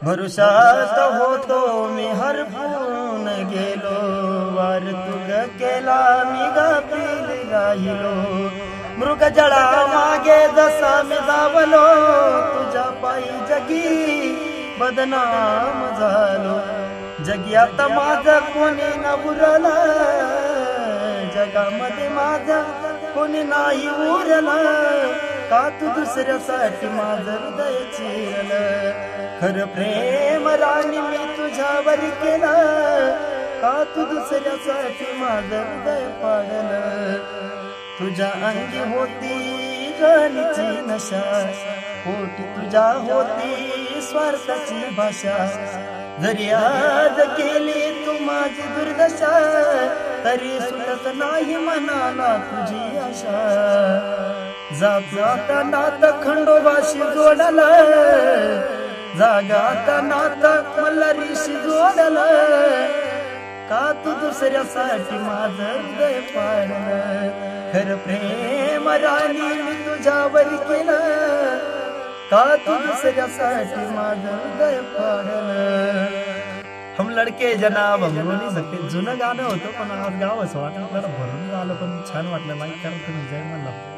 भरुशात होतो मी हरपून गेलो, वार तुग केला मी गाफील राहिलो. मृगजळा मागे जसा मी धावलो, तुझ्या पायी जगी बदनाम झालो. जग्यात माझं कोणी न उरला, जगामध्ये माझं कोणी नाही उरलं. का तू दुसऱ्यासाठी माझं हृदय चिरलं. खरं प्रेम राणी मी तुझ्यावर केलं, का तू दुसऱ्यासाठी माझं हृदय पाडलं. तुझ्या अंगी होती राणीची नशा, पोटी तुझ्या होती स्वार्थाची भाषा. जरी आज केली तू माझी दुर्दशा, तरी सुटत नाही मनाला तुझी आशा. जातो आता नात खंडोबाशी जोडला, जागा आता नात मल्हारीशी जोडला. का तू दुसऱ्यासाठी माझं हृदय पाडलं. खरं प्रेम राणी मी तुझ्यावर केलं, का तू दुसऱ्यासाठी माझं हृदय पाडलं. हम लडके जनाब हम रो नहीं सकते जुनं गाणं होतं, पण आज गाव असं वाटलं, भरून झालं, पण छान वाटलं. लाईक करा तुम्ही. जय मल्हार.